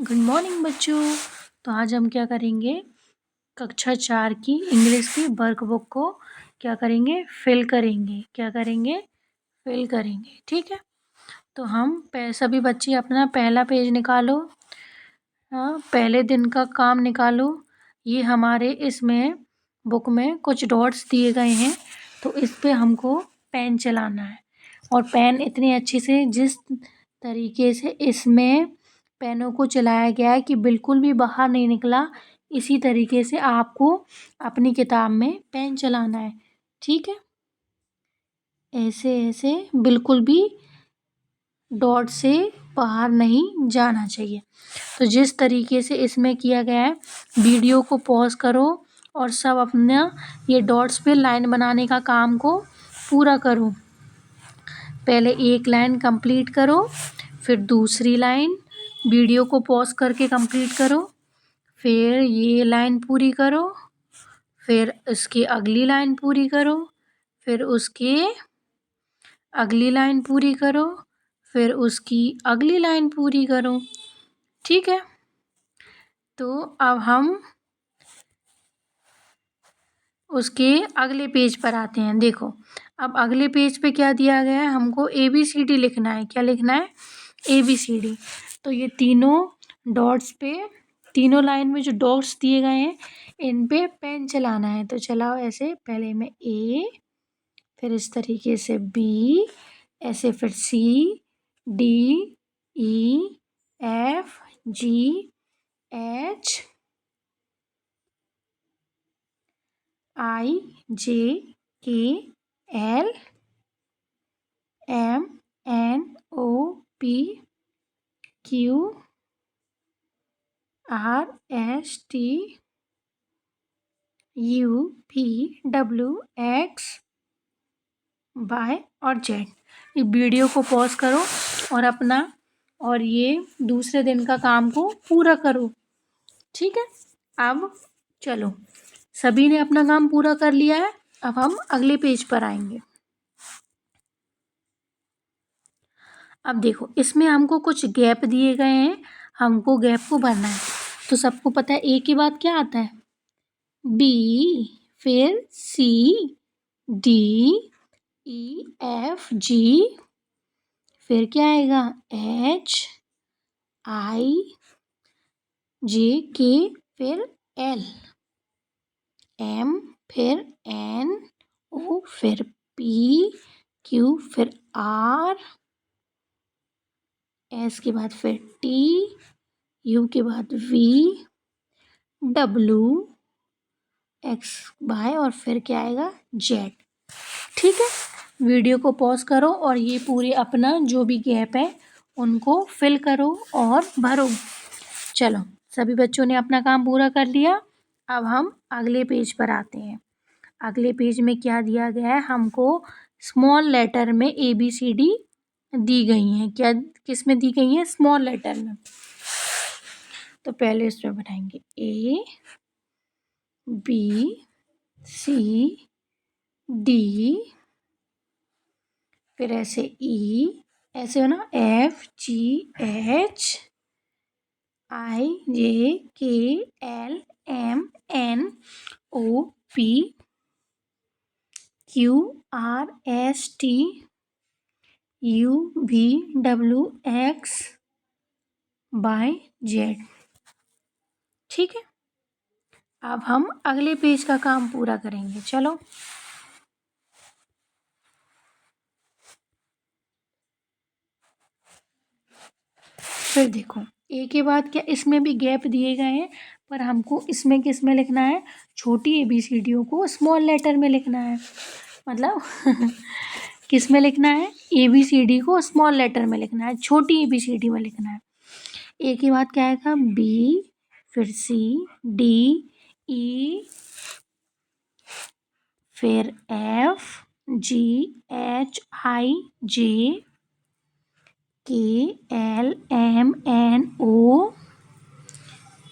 Good morning बच्चों। तो आज हम क्या करेंगे, कक्षा 4 की इंग्लिश की वर्कबुक को क्या करेंगे, फिल करेंगे। ठीक है। तो हम सभी बच्चे अपना पहला पेज निकालो। हाँ, पहले दिन का काम निकालो। ये हमारे इसमें बुक में कुछ डॉट्स दिए गए हैं, तो इस पे हमको पेन चलाना है। और पेन इतनी अच्छी से जिस तरीके से इसमें पेनों को चलाया गया है कि बिल्कुल भी बाहर नहीं निकला, इसी तरीके से आपको अपनी किताब में पेन चलाना है। ठीक है, ऐसे ऐसे बिल्कुल भी डॉट से बाहर नहीं जाना चाहिए। तो जिस तरीके से इसमें किया गया है, वीडियो को पॉज करो और सब अपना ये डॉट्स पे लाइन बनाने का काम को पूरा करो। पहले एक लाइन कंप्लीट करो, फिर दूसरी लाइन वीडियो को पॉज करके कंप्लीट करो, फिर ये लाइन पूरी करो, फिर इसकी अगली लाइन पूरी करो, फिर उसके अगली लाइन पूरी करो, फिर उसकी अगली लाइन पूरी करो। ठीक है। तो अब हम उसके अगले पेज पर आते हैं। देखो, अब अगले पेज पे क्या दिया गया है, हमको ABCD लिखना है। क्या लिखना है? ABCD। तो ये तीनों डॉट्स पे, तीनों लाइन में जो डॉट्स दिए गए हैं, इन पे पेन चलाना है। तो चलाओ ऐसे, पहले में A, फिर इस तरीके से B, ऐसे फिर C, D, E, F, G, H, I, J, K, L, M, N, O, P, Q, R, S, T, U, V, W, X, Y और Z। ये वीडियो को पॉज करो और अपना और ये दूसरे दिन का काम को पूरा करो। ठीक है। अब चलो, सभी ने अपना काम पूरा कर लिया है। अब हम अगले पेज पर आएंगे। अब देखो, इसमें हमको कुछ गैप दिए गए हैं, हमको गैप को भरना है। तो सबको पता है ए के बाद क्या आता है? बी, फिर C, D, E, F, G, फिर क्या आएगा? H, I, J, K, फिर L, M, फिर N, O, फिर P, Q, फिर R, S के बाद फिर T, U के बाद V, W, X, Y और फिर क्या आएगा? Z। ठीक है। वीडियो को पॉज करो और ये पूरे अपना जो भी गैप है उनको फिल करो और भरो। चलो, सभी बच्चों ने अपना काम पूरा कर लिया। अब हम अगले पेज पर आते हैं। अगले पेज में क्या दिया गया है, हमको स्मॉल लेटर में ABCD दी गई हैं। क्या, किस में दी गई हैं? स्मॉल लेटर में। तो पहले इसमें बनाएंगे A, B, C, D, फिर ऐसे E, ऐसे हो ना, F, G, H, I, J, K, L, M, N, O, P, Q, R, S, T, U, V, W, X, Y, Z। ठीक है। अब हम अगले पेज का काम पूरा करेंगे। चलो, फिर देखो, ए के बाद क्या, इसमें भी गैप दिए गए हैं, पर हमको इसमें किस में लिखना है? छोटी ABCDयों को स्मॉल लेटर में लिखना है। मतलब किस में लिखना है? ABCD को स्मॉल लेटर में लिखना है, छोटी ABCD में लिखना है। ए के बाद क्या आएगा? B, फिर C, D, E, फिर F, G, H, I, J, K, L, M, N, O,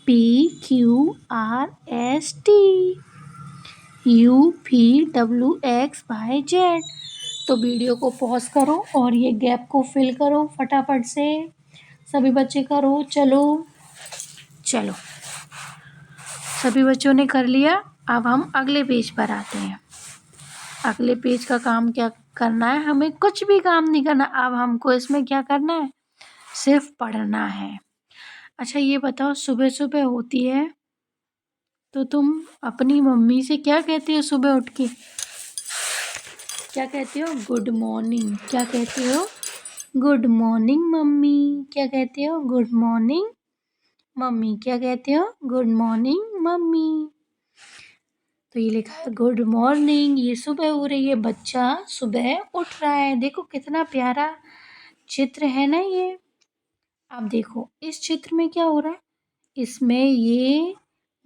P, Q, R, S, T, U, V, W, X, Y, Z। तो वीडियो को पॉज करो और ये गैप को फिल करो फटाफट से। सभी बच्चे करो, चलो। चलो, सभी बच्चों ने कर लिया। अब हम अगले पेज पर आते हैं। अगले पेज का काम क्या करना है? हमें कुछ भी काम नहीं करना। अब हमको इसमें क्या करना है? सिर्फ पढ़ना है। अच्छा ये बताओ, सुबह सुबह होती है तो तुम अपनी मम्मी से क्या कहती हो सुबह उठ के? क्या कहती हो? Good morning. क्या कहती हो? Good morning mummy. क्या कहते हो? Good morning mummy. क्या कहते हो? Good morning mummy. तो ये लिखा है गुड मॉर्निंग। ये सुबह हो रही है, बच्चा सुबह उठ रहा है। देखो कितना प्यारा चित्र है ना ये। अब देखो इस चित्र में क्या हो रहा है? इसमें ये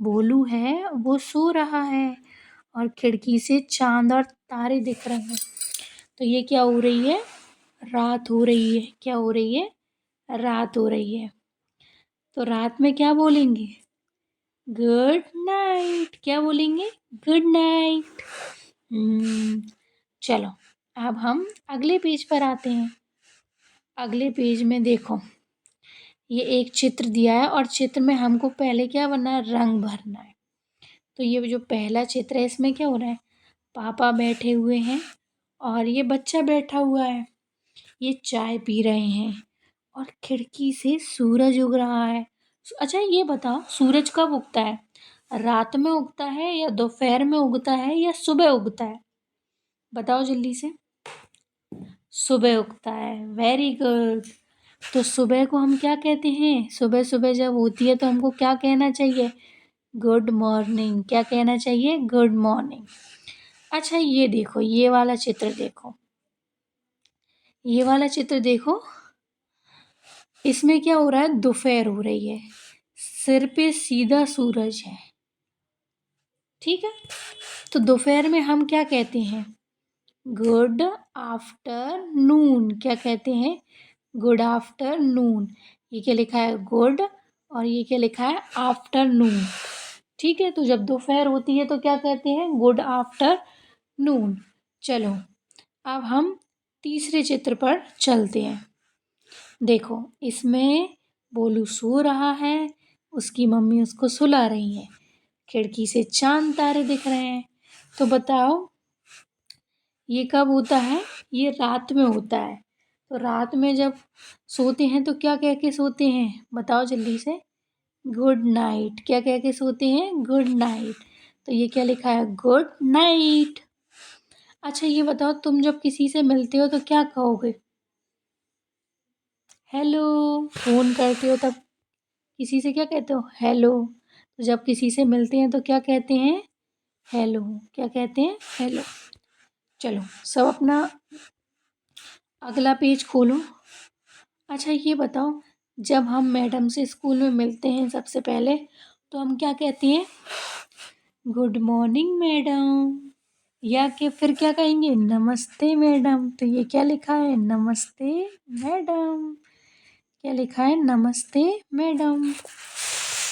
भोलू है, वो सो रहा है और खिड़की से चांद और तारे दिख रहे हैं। तो ये क्या हो रही है? रात हो रही है। क्या हो रही है? रात हो रही है। तो रात में क्या बोलेंगे? Good night. क्या बोलेंगे? Good night. चलो, अब हम अगले पेज पर आते हैं। अगले पेज में देखो, ये एक चित्र दिया है और चित्र में हमको पहले क्या बनना है? रंग भरना है। तो ये जो पहला चित्र है इसमें क्या हो रहा है? पापा बैठे हुए हैं और ये बच्चा बैठा हुआ है। ये चाय पी रहे हैं और खिड़की से सूरज उग रहा है। अच्छा ये बताओ, सूरज कब उगता है? रात में उगता है या दोपहर में उगता है या सुबह उगता है? बताओ जल्दी से। सुबह उगता है। Very good. तो सुबह को हम क्या कहते हैं? सुबह सुबह जब होती है तो हमको क्या कहना चाहिए? Good morning. क्या कहना चाहिए? Good morning. अच्छा ये देखो, ये वाला चित्र देखो। ये वाला चित्र देखो, इसमें क्या हो रहा है? दोपहर हो रही है, सिर पे सीधा सूरज है। ठीक है, तो दोपहर में हम क्या कहते हैं? Good afternoon. क्या कहते हैं? Good afternoon. ये क्या लिखा है? गुड, और ये क्या लिखा है? आफ्टरनून। ठीक है, तो जब दोपहर होती है तो क्या कहते हैं? Good afternoon. चलो, अब हम तीसरे चित्र पर चलते हैं। देखो इसमें बोलू सो रहा है, उसकी मम्मी उसको सुला रही है, खिड़की से चांद तारे दिख रहे हैं। तो बताओ ये कब होता है? ये रात में होता है। तो रात में जब सोते हैं तो क्या कह के सोते हैं? बताओ जल्दी से। Good night. क्या कह के सोते हैं? Good night. तो ये क्या लिखा है? Good night. अच्छा ये बताओ, तुम जब किसी से मिलते हो तो क्या कहोगे? हेलो। फ़ोन करते हो तब किसी से क्या कहते हो? हेलो। तो जब किसी से मिलते हैं तो क्या कहते हैं? हेलो। क्या कहते हैं? हेलो। चलो, सब अपना अगला पेज खोलो। अच्छा ये बताओ, जब हम मैडम से स्कूल में मिलते हैं सबसे पहले तो हम क्या कहते हैं? Good morning madam. या कि फिर क्या कहेंगे? नमस्ते मैडम। तो ये क्या लिखा है? नमस्ते मैडम। क्या लिखा है? नमस्ते मैडम।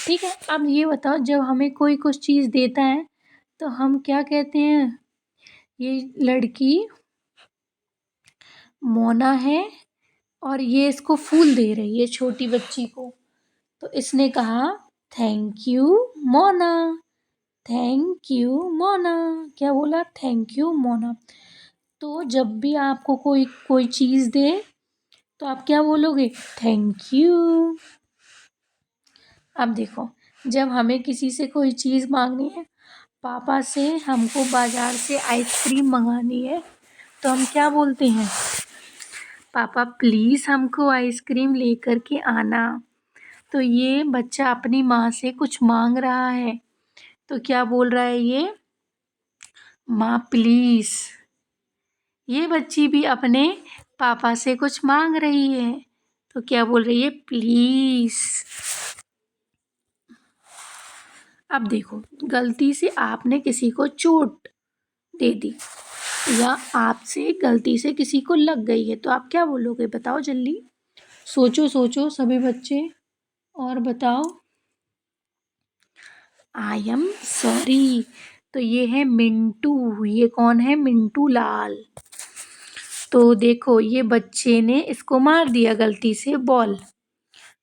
ठीक है, अब ये बताओ, जब हमें कोई कुछ चीज़ देता है तो हम क्या कहते हैं? ये लड़की मोना है और ये इसको फूल दे रही है छोटी बच्ची को। तो इसने कहा thank you Mona. Thank you Mona. क्या बोला? Thank you Mona. तो जब भी आपको कोई कोई चीज़ दे तो आप क्या बोलोगे? Thank you. अब देखो, जब हमें किसी से कोई चीज़ मांगनी है, पापा से हमको बाज़ार से आइसक्रीम मंगानी है, तो हम क्या बोलते हैं? पापा प्लीज़ हमको आइसक्रीम लेकर के आना। तो ये बच्चा अपनी माँ से कुछ मांग रहा है, तो क्या बोल रहा है ये? माँ प्लीज़। ये बच्ची भी अपने पापा से कुछ मांग रही है, तो क्या बोल रही है? प्लीज़। अब देखो, गलती से आपने किसी को चोट दे दी या आपसे गलती से किसी को लग गई है, तो आप क्या बोलोगे? बताओ जल्दी। सोचो सोचो सभी बच्चे, और बताओ। आई एम सॉरी। तो ये है मिंटू। ये कौन है? मिंटू लाल। तो देखो, ये बच्चे ने इसको मार दिया गलती से बॉल।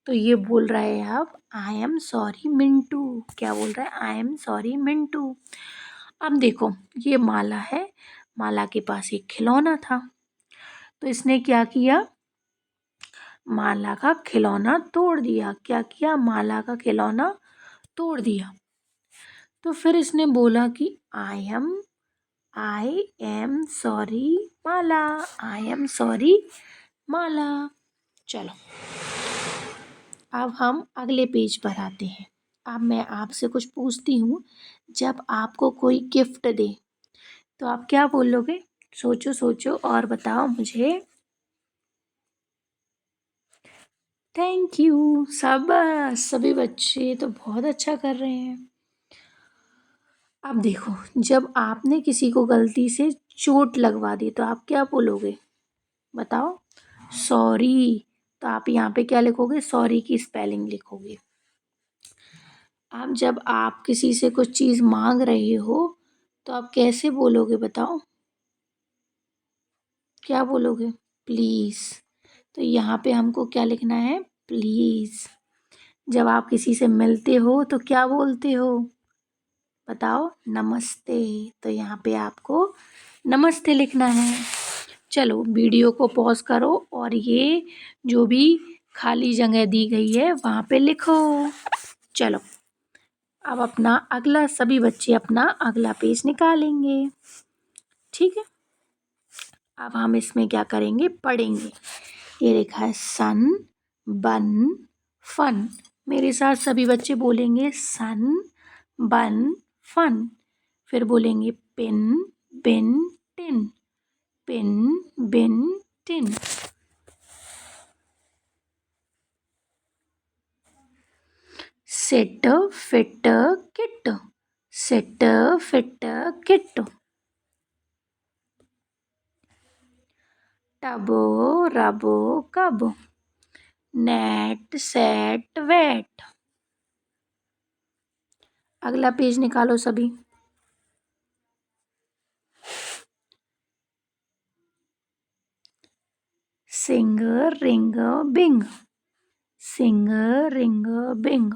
तो ये बोल रहा है अब आई एम सॉरी मिंटू। क्या बोल रहा है? आई एम सॉरी मिंटू। अब देखो ये माला है, माला के पास एक खिलौना था, तो इसने क्या किया? माला का खिलौना तोड़ दिया। क्या किया? माला का खिलौना तोड़ दिया। तो फिर इसने बोला कि I am sorry Mala, I am sorry Mala. चलो अब हम अगले पेज पर आते हैं। अब मैं आपसे कुछ पूछती हूँ, जब आपको कोई गिफ्ट दे तो आप क्या बोलोगे? सोचो सोचो और बताओ मुझे। थैंक यू, शाबाश, सभी बच्चे तो बहुत अच्छा कर रहे हैं। अब देखो, जब आपने किसी को गलती से चोट लगवा दी तो आप क्या बोलोगे? बताओ। सॉरी। तो आप यहाँ पे क्या लिखोगे? सॉरी की स्पेलिंग लिखोगे। अब जब आप किसी से कुछ चीज़ मांग रहे हो तो आप कैसे बोलोगे? बताओ, क्या बोलोगे? प्लीज़। तो यहाँ पे हमको क्या लिखना है? प्लीज़। जब आप किसी से मिलते हो तो क्या बोलते हो? बताओ। नमस्ते। तो यहाँ पे आपको नमस्ते लिखना है। चलो वीडियो को पॉज करो और ये जो भी खाली जगह दी गई है वहाँ पे लिखो। चलो अब अपना अगला, सभी बच्चे अपना अगला पेज निकालेंगे। ठीक है, अब हम इसमें क्या करेंगे? पढ़ेंगे। ये लिखा है सन, बन, फन। मेरे साथ सभी बच्चे बोलेंगे सन, बन, फन। फिर बोलेंगे pin, bin, tin, pin, bin, tin. Sit, fit, kit, sit, fit, kit. Tub, rub, cub, net, set, wet. अगला पेज निकालो सभी। Sing, ring, bing, sing, ring, bing.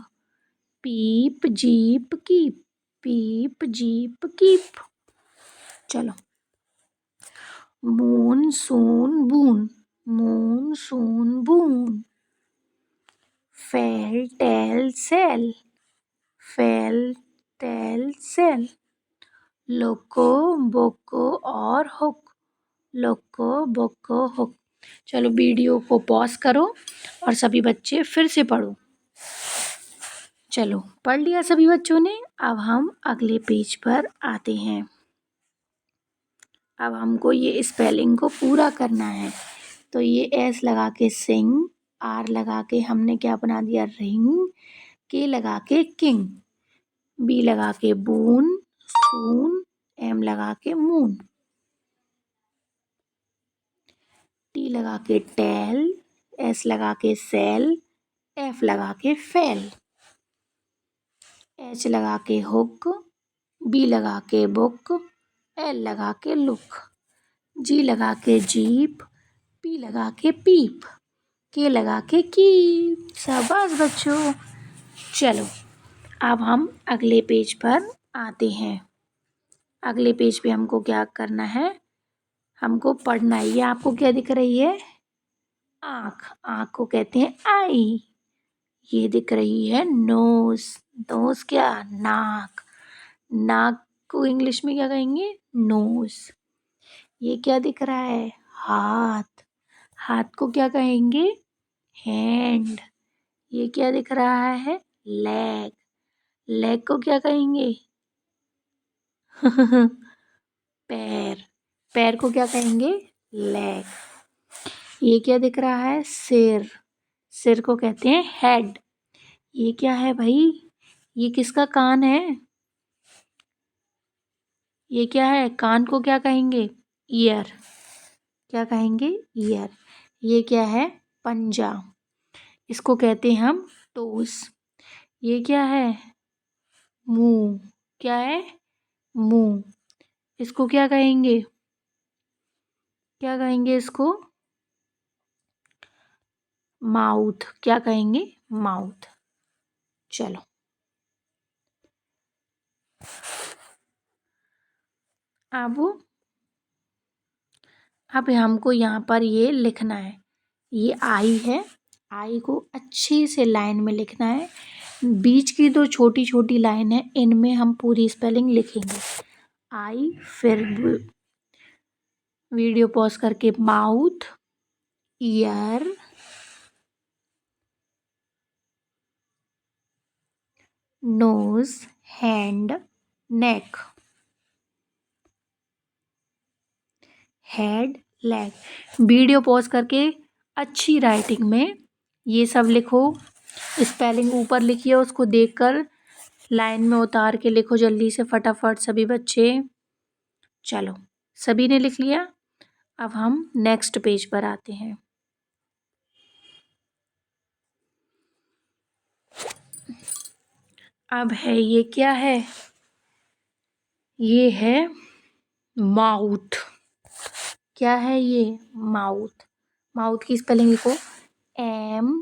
Peep, jeep, keep, peep, jeep, keep. चलो moon, soon, boon, moon, soon, boon. Fell, tell, sell, fell, tell, sell. लोको, बोको और hook, लोको, बोको, hook. चलो वीडियो को पॉज करो और सभी बच्चे फिर से पढ़ो। चलो पढ़ लिया सभी बच्चों ने। अब हम अगले पेज पर आते हैं। अब हमको ये स्पेलिंग को पूरा करना है। तो ये एस लगा के सिंग, आर लगा के हमने क्या बना दिया? रिंग, के लगा के किंग, बी लगा के बून, सून, एम लगा के मून, टी लगा के टेल, एस लगा के सेल, एफ लगा के फेल, एच लगा के हुक, बी लगा के बुक, एल लगा के लुक, जी लगा के जीप, पी लगा के पीप, के लगा के कीप। शाबाश बच्चों। चलो अब हम अगले पेज पर आते हैं। अगले पेज पे हमको क्या करना है? हमको पढ़ना है। ये आपको क्या दिख रही है? आँख। आँख को कहते हैं आई। ये दिख रही है नोज। नोज क्या? नाक। नाक को इंग्लिश में क्या कहेंगे? नोज। ये क्या दिख रहा है? हाथ। हाथ को क्या कहेंगे? हैंड। ये क्या दिख रहा है? लेग। लेग को क्या कहेंगे? पैर। पैर को क्या कहेंगे? लेग। ये क्या दिख रहा है? सिर। सिर को कहते हैं हेड। ये क्या है भाई? ये किसका कान है? ये क्या है? कान को क्या कहेंगे? ईयर। क्या कहेंगे? ईयर। ये क्या है? पंजा। इसको कहते हैं हम टोस। ये क्या है? मुंह। क्या है? मुंह। इसको क्या कहेंगे? क्या कहेंगे इसको? माउथ, क्या कहेंगे? माउथ। चलो अब हमको यहाँ पर ये लिखना है, ये आई है, आई को अच्छे से लाइन में लिखना है। बीच की दो छोटी छोटी लाइन है, इनमें हम पूरी स्पेलिंग लिखेंगे। आई, फिर वीडियो पॉज करके माउथ, ईयर, नोज, हैंड, नेक, हेड, लेग। वीडियो पॉज करके अच्छी राइटिंग में ये सब लिखो। स्पेलिंग ऊपर लिखिए, उसको देखकर लाइन में उतार के लिखो जल्दी से फटाफट सभी बच्चे। चलो सभी ने लिख लिया। अब हम नेक्स्ट पेज पर आते हैं। अब है ये क्या है? ये है माउथ। क्या है ये? माउथ। माउथ की स्पेलिंग लिखो, MOUTH।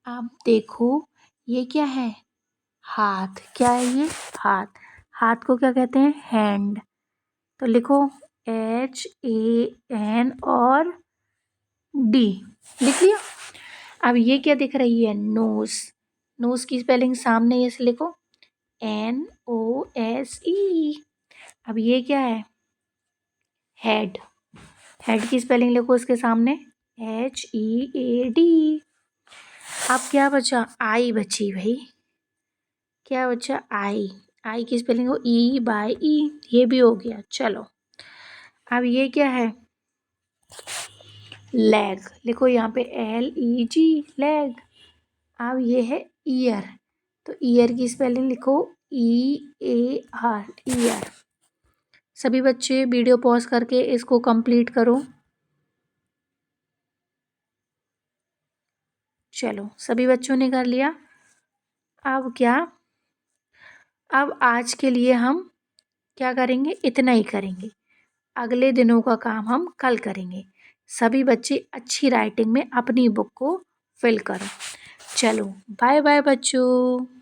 अब देखो ये क्या है? हाथ। क्या है ये? हाथ। हाथ को क्या कहते हैं? हैंड। तो लिखो HAN और D। लिख लिया। अब ये क्या दिख रही है? नोज। नोज की स्पेलिंग सामने ऐसे लिखो, NOSE। अब ये क्या है? हेड। हेड की स्पेलिंग लिखो इसके सामने, HEAD। अब क्या बचा? आई बची भाई। क्या बचा? आई। आई की स्पेलिंग हो EYE। ये भी हो गया। चलो अब ये क्या है? लेग। लिखो यहाँ पे LEG, लेग। अब ये है ईयर। तो ईयर की स्पेलिंग लिखो EAR, ईयर। सभी बच्चे वीडियो पॉज करके इसको कंप्लीट करो। चलो सभी बच्चों ने कर लिया। अब क्या? अब आज के लिए हम क्या करेंगे? इतना ही करेंगे। अगले दिनों का काम हम कल करेंगे। सभी बच्चे अच्छी राइटिंग में अपनी बुक को फिल करो। चलो बाय बाय बच्चों।